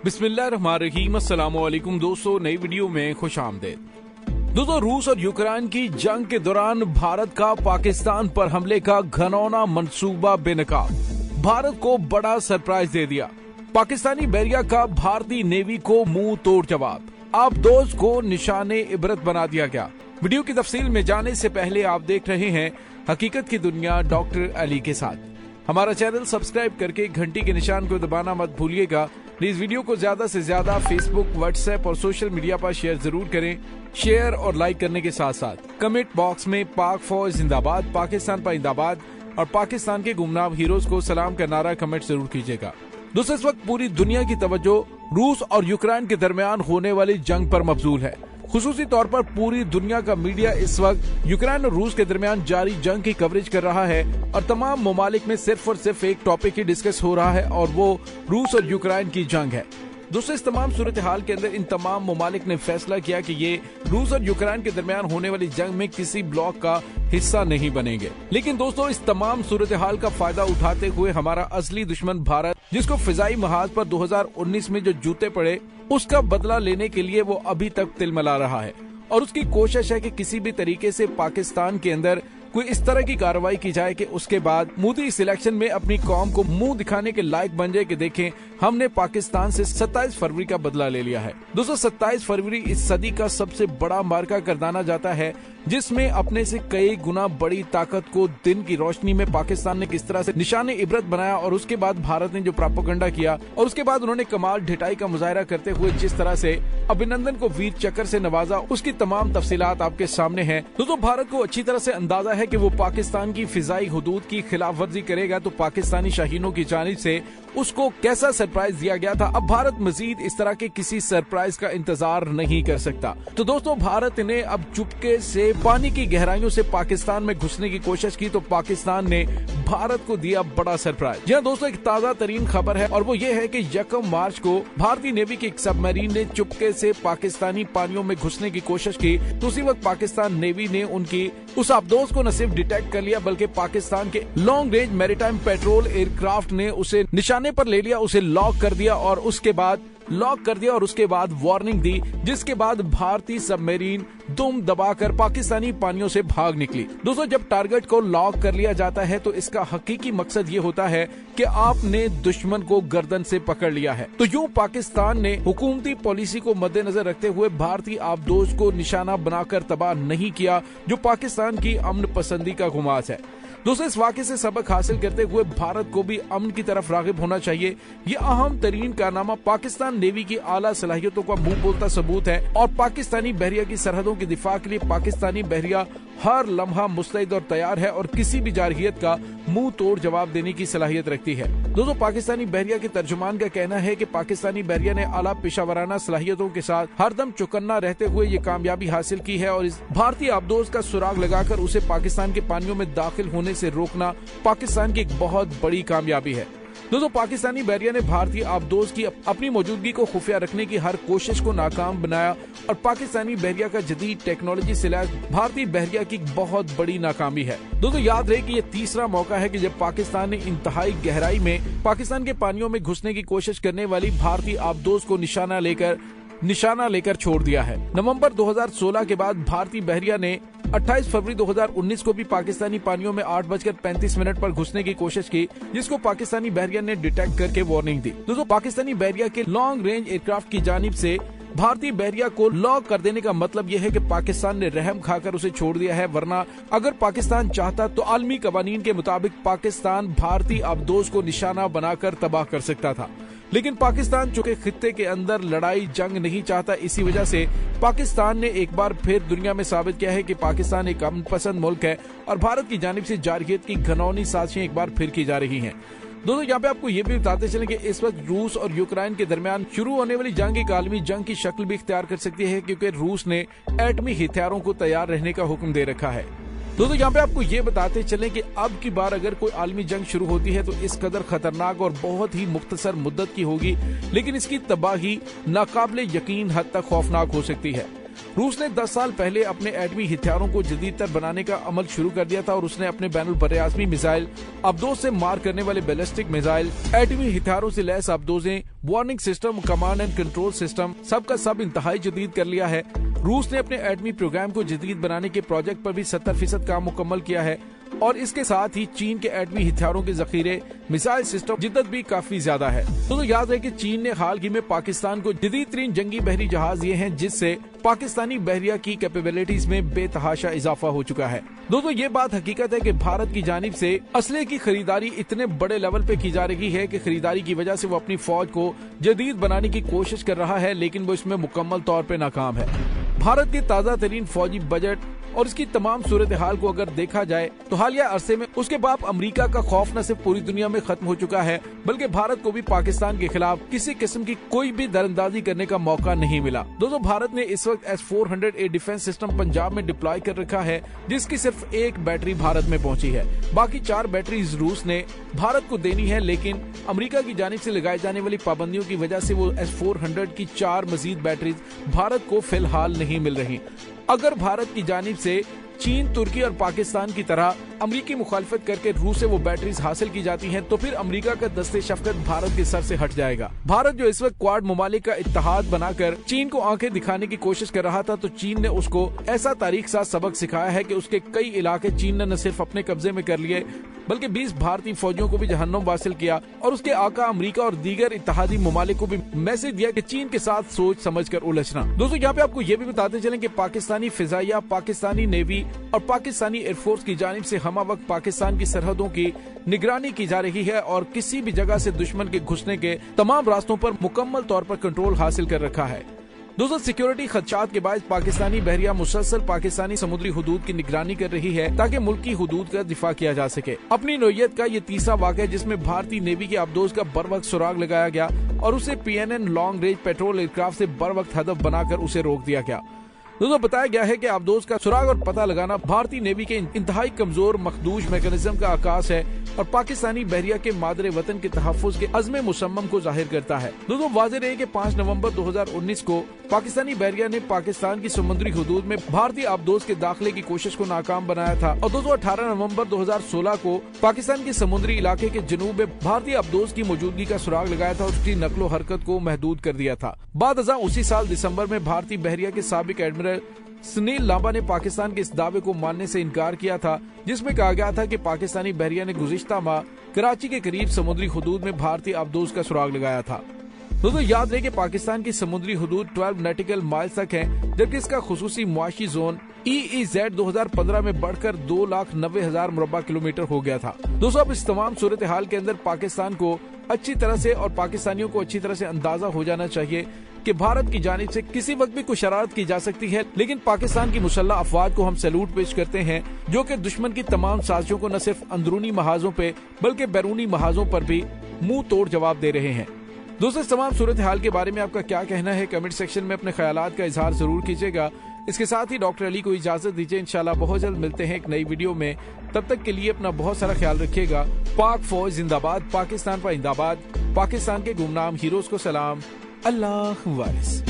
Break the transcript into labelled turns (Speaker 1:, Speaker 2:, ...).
Speaker 1: बिस्मिल्लाहिर्रहमानिर्रहीम। अस्सलामुअलैकुम दोस्तों, नई वीडियो में खुश आमदीद। दोस्तों, रूस और यूक्रेन की जंग के दौरान भारत का पाकिस्तान पर हमले का घनौना मंसूबा बेनकाब। भारत को बड़ा सरप्राइज दे दिया। पाकिस्तानी बैरिया का भारतीय नेवी को मुंह तोड़ जवाब। आबदोज को निशाने इबरत बना दिया गया। वीडियो की तफसील में जाने से पहले आप देख रहे हैं हकीकत की दुनिया डॉक्टर अली के साथ। हमारा चैनल सब्सक्राइब करके घंटी के निशान को दबाना मत भूलिएगा। प्लीज वीडियो को ज्यादा से ज्यादा फेसबुक, व्हाट्सएप और सोशल मीडिया पर शेयर जरूर करें। शेयर और लाइक करने के साथ साथ कमेंट बॉक्स में पाक फौज जिंदाबाद, पाकिस्तान पाइंदाबाद और पाकिस्तान के गुमनाम हीरोज को सलाम का नारा कमेंट जरूर कीजिएगा। दोस्तों, इस वक्त पूरी दुनिया की तवज्जो रूस और यूक्रेन के दरमियान होने वाली जंग पर मबजूल है। खुसूसी तौर पर पूरी दुनिया का मीडिया इस वक्त यूक्रेन और रूस के दरमियान जारी जंग की कवरेज कर रहा है और तमाम ममालिक में सिर्फ और सिर्फ एक टॉपिक ही डिस्कस हो रहा है और वो रूस और यूक्रेन की जंग है। दोस्तों, इस तमाम सूरत हाल के अंदर इन तमाम ममालिक ने फैसला किया कि ये रूस और यूक्रेन के दरमियान होने वाली जंग में किसी ब्लॉक का हिस्सा नहीं बनेंगे। लेकिन दोस्तों, इस तमाम सूरत हाल का फायदा उठाते हुए हमारा असली दुश्मन भारत, जिसको फिजाई महाज पर 2019 में जो जूते पड़े उसका बदला लेने के लिए वो अभी तक तिलमिला रहा है और उसकी कोशिश है कि किसी भी तरीके से पाकिस्तान के अंदर कोई इस तरह की कार्रवाई की जाए कि उसके बाद मोदी इस इलेक्शन में अपनी कौम को मुंह दिखाने के लायक बन जाए कि देखें, हमने पाकिस्तान से 27 फरवरी का बदला ले लिया है। दोस्तों, 27 फरवरी इस सदी का सबसे बड़ा मार्का करदाना जाता है, जिसमें अपने से कई गुना बड़ी ताकत को दिन की रोशनी में पाकिस्तान ने किस तरह से निशाने इबरत बनाया और उसके बाद भारत ने जो प्रोपेगेंडा किया और उसके बाद उन्होंने कमाल ढिठाई का मुजाहरा करते हुए जिस तरह से अभिनंदन को वीर चक्र से नवाजा, उसकी तमाम तफसीलात आपके सामने है। दोस्तों, भारत को अच्छी तरह से अंदाजा है कि वो पाकिस्तान की फिजाई हुदूद की खिलाफ वर्जी करेगा तो पाकिस्तानी शाहीनों की जानिब से उसको कैसा सरप्राइज दिया गया था। अब भारत मजीद इस तरह के किसी सरप्राइज का इंतजार नहीं कर सकता। तो दोस्तों, भारत ने अब चुपके से पानी की गहराइयों से पाकिस्तान में घुसने की कोशिश की तो पाकिस्तान ने भारत को दिया बड़ा सरप्राइज। जी हाँ दोस्तों, एक ताजा तरीन खबर है और वो ये है कि 1 मार्च को भारतीय नेवी की एक सबमरीन ने चुपके से पाकिस्तानी पानियों में घुसने की कोशिश की तो उसी वक्त पाकिस्तान नेवी ने उनकी उस आबदोज को न सिर्फ डिटेक्ट कर लिया बल्कि पाकिस्तान के long range maritime petrol aircraft ने उसे निशाने पर ले लिया, उसे लॉक कर दिया और उसके बाद वार्निंग दी, जिसके बाद भारतीय सबमरीन दुम दबाकर पाकिस्तानी पानियों से भाग निकली। दोस्तों, जब टारगेट को लॉक कर लिया जाता है तो इसका हकीकी मकसद ये होता है कि आपने दुश्मन को गर्दन से पकड़ लिया है। तो यूं पाकिस्तान ने हुकूमती पॉलिसी को मद्देनजर रखते हुए भारतीय आबदोज को निशाना बनाकर तबाह नहीं किया, जो पाकिस्तान की अमन पसंदी का गुमास है। दोस्तों, इस वाक़े से सबक हासिल करते हुए भारत को भी अमन की तरफ राग़िब होना चाहिए। ये अहम तरीन कारनामा पाकिस्तान नेवी की आला सलाहियतों का मुंह बोलता सबूत है और पाकिस्तानी बहरिया की सरहदों के दिफा के लिए पाकिस्तानी बहरिया हर लम्हा मुस्तैद और तैयार है और किसी भी जारहियत का मुंह तोड़ जवाब देने की सलाहियत रखती है। दोस्तों, पाकिस्तानी बहरिया के तर्जुमान का कहना है कि पाकिस्तानी बहरिया ने आला पेशावराना सलाहियतों के साथ हरदम चौकन्ना रहते हुए ये कामयाबी हासिल की है और इस भारतीय आबदोज का सुराग लगाकर उसे पाकिस्तान के पानियों में दाखिल होने से रोकना पाकिस्तान की एक बहुत बड़ी कामयाबी है। दोस्तों, पाकिस्तानी बहरिया ने भारतीय आबदोज की अपनी मौजूदगी को खुफिया रखने की हर कोशिश को नाकाम बनाया और पाकिस्तानी बहरिया का जदीद टेक्नोलॉजी से लैस भारतीय बहरिया की बहुत बड़ी नाकामी है। दोस्तों, याद रहे कि ये तीसरा मौका है कि जब पाकिस्तान ने इंतहाई गहराई में पाकिस्तान के पानियों में घुसने की कोशिश करने वाली भारतीय आबदोज को निशाना लेकर छोड़ दिया है। नवंबर 2016 के बाद भारतीय बहरिया ने 28 फरवरी 2019 को भी पाकिस्तानी पानियों में 8:35 पर घुसने की कोशिश की, जिसको पाकिस्तानी बहरिया ने डिटेक्ट करके वार्निंग दी। दोस्तों, पाकिस्तानी बहरिया के लॉन्ग रेंज एयरक्राफ्ट की जानिब से भारतीय बहरिया को लॉक कर देने का मतलब यह है कि पाकिस्तान ने रहम खाकर उसे छोड़ दिया है, वरना अगर पाकिस्तान चाहता तो आलमी कवानीन के मुताबिक पाकिस्तान भारतीय आबदोज को निशाना बनाकर तबाह कर सकता था। लेकिन पाकिस्तान चूंकि खित्ते के अंदर लड़ाई जंग नहीं चाहता, इसी वजह से पाकिस्तान ने एक बार फिर दुनिया में साबित किया है कि पाकिस्तान एक अमन पसंद मुल्क है और भारत की जानिब से जारहियत की घनौनी साजिशें एक बार फिर की जा रही हैं। दोस्तों, यहाँ पे आपको ये भी बताते चलें कि इस वक्त रूस और यूक्रेन के दरमियान शुरू होने वाली जंग एक आलमी जंग की शक्ल भी इख्तियार कर सकती है, क्योंकि रूस ने एटमी हथियारों को तैयार रहने का हुक्म दे रखा है। दोस्तों, यहाँ पे आपको ये बताते चलें कि अब की बार अगर कोई आलमी जंग शुरू होती है तो इस कदर खतरनाक और बहुत ही मुख्तसर मुद्दत की होगी, लेकिन इसकी तबाही नाकाबिले यकीन हद तक खौफनाक हो सकती है। रूस ने 10 साल पहले अपने एटमी हथियारों को जदीदतर बनाने का अमल शुरू कर दिया था और उसने अपने बैनुल बर्राज़मी मिसाइल अब्दोज से मार करने वाले बैलिस्टिक मिसाइल, एटमी हथियारों से लैस अब्दोजें, warning system, command and control system सबका सब इंतहाई जदीद कर लिया है। रूस ने अपने एटमी प्रोग्राम को जदीद बनाने के प्रोजेक्ट पर भी 70% काम मुकम्मल किया है और इसके साथ ही चीन के एटमी हथियारों के जखीरे, मिसाइल सिस्टम जिद्दत भी काफी ज्यादा है। तो याद रहे कि चीन ने हाल ही में पाकिस्तान को जदीद तरीन जंगी बहरी जहाज दिए हैं, जिससे पाकिस्तानी बहरिया की कैपेबिलिटीज में बेतहाशा इजाफा हो चुका है। दोस्तों ये बात हकीकत है कि भारत की जानिब से असले की खरीदारी इतने बड़े लेवल पे की जा रही है कि खरीदारी की वजह से वो अपनी फौज को जदीद बनाने की कोशिश कर रहा है, लेकिन वो इसमें मुकम्मल तौर पे नाकाम है। भारत के ताजा तरीन फौजी बजट और इसकी तमाम सूरत हाल को अगर देखा जाए तो हालिया अरसे में उसके बाप अमेरिका का खौफ न सिर्फ पूरी दुनिया में खत्म हो चुका है, बल्कि भारत को भी पाकिस्तान के खिलाफ किसी किस्म की कोई भी दरअंदाजी करने का मौका नहीं मिला। दोस्तों भारत ने इस वक्त S-400A डिफेंस सिस्टम पंजाब में डिप्लॉय कर रखा है, जिसकी सिर्फ एक बैटरी भारत में पहुंची है। बाकी 4 बैटरीज रूस ने भारत को देनी है, लेकिन अमेरिका की जानिब से लगाई जाने वाली पाबंदियों की वजह से वो S-400 की 4 मजीद बैटरीज भारत को फिलहाल नहीं मिल रही। अगर भारत की जानिब से चीन, तुर्की और पाकिस्तान की तरह अमरीकी मुखालफत करके रूस से वो बैटरीज हासिल की जाती हैं, तो फिर अमेरिका का दस्ते शफकत भारत के सर से हट जाएगा। भारत जो इस वक्त क्वाड ममालिक का इत्तेहाद बनाकर चीन को आंखें दिखाने की कोशिश कर रहा था, तो चीन ने उसको ऐसा तारीख सा सबक सिखाया है कि उसके कई इलाके चीन ने न सिर्फ अपने कब्जे में कर लिए, बल्कि 20 भारतीय फौजियों को भी जहन्नुम वासिल किया और उसके आका अमेरिका और दीगर इत्तेहादी ममालिक को भी मैसेज दिया कि चीन के साथ सोच समझ कर उलझना। दोस्तों यहाँ पे आपको ये भी बताते चलें कि पाकिस्तानी फिजाइया, पाकिस्तानी नेवी और पाकिस्तानी एयरफोर्स की जानिब से हमा वक्त पाकिस्तान की सरहदों की निगरानी की जा रही है और किसी भी जगह से दुश्मन के घुसने के तमाम रास्तों पर मुकम्मल तौर पर कंट्रोल हासिल कर रखा है। दोस्तों सिक्योरिटी खदशात के बाद पाकिस्तानी बहरिया मुसलसल पाकिस्तानी समुद्री हुदूद की निगरानी कर रही है ताकि मुल्क की हुदूद का दिफा किया जा सके। अपनी नौयत का ये तीसरा वाक़या है जिसमें भारतीय नेवी के अब्दोज का बर वक्त सुराग लगाया गया और उसे PNN long range petrol aircraft से बर वक्त हदफ बनाकर उसे रोक दिया गया। दोस्तों बताया गया है कि अब्दोज का सुराग और पता लगाना भारतीय नेवी के इंतहाई कमजोर मखदूश मैकेनिज्म का आकाश है और पाकिस्तानी बहरिया के मादरे वतन के तहफ़्फ़ुज़ के अज़्म मुसम्मम को जाहिर करता है। दोस्तों वाज़ेह रहे कि 5 नवंबर 2019 को पाकिस्तानी बहरिया ने पाकिस्तान की समुद्री हुदूद में भारतीय अब्दोज के दाखिले की कोशिश को नाकाम बनाया था और 18 नवंबर 2016 को पाकिस्तान के समुद्री इलाके के जनूब में भारतीय अब्दोज की मौजूदगी का सुराग लगाया था और उसकी नकलो हरकत को महदूद कर दिया था। बाद उसी साल दिसंबर में भारतीय बहरिया के साबिक एडमिरल सुनील लांबा ने पाकिस्तान के इस दावे को मानने से इनकार किया था, जिसमें कहा गया था कि पाकिस्तानी बहरिया ने गुज़िश्ता माह कराची के करीब समुद्री हुदूद में भारतीय अब्दोज का सुराग लगाया था। दोस्तों याद रहे कि पाकिस्तान की समुद्री हुदूद 12 नॉटिकल माइल्स तक है, जबकि इसका खुसूसी मुआशी जोन EEZ 2015 में बढ़कर 2,90,000 मुरब्बा किलोमीटर हो गया था। दोस्तों अब इस तमाम सूरत हाल के अंदर पाकिस्तान को अच्छी तरह से और पाकिस्तानियों को अच्छी तरह से अंदाजा हो जाना चाहिए कि भारत की जानिब से किसी वक्त भी कोई शरारत की जा सकती है, लेकिन पाकिस्तान की मुसल्लह अफवाज को हम सैल्यूट पेश करते हैं जो कि दुश्मन की तमाम साजिशों को न सिर्फ अंदरूनी महाजों पे बल्कि बैरूनी महाजों पर भी मुंह तोड़ जवाब दे रहे हैं। दोस्तों इस तमाम सूरत हाल के बारे में आपका क्या कहना है, कमेंट सेक्शन में अपने ख्यालात का इजहार जरूर कीजिएगा। इसके साथ ही डॉक्टर अली को इजाजत दीजिए, इंशाल्लाह बहुत जल्द मिलते हैं एक नई वीडियो में। तब तक के लिए अपना बहुत सारा ख्याल रखिएगा। पाक फौज जिंदाबाद, पाकिस्तान पर जिंदाबाद, पाकिस्तान के गुमनाम हीरोज को सलाम, अल्लाह वारिस।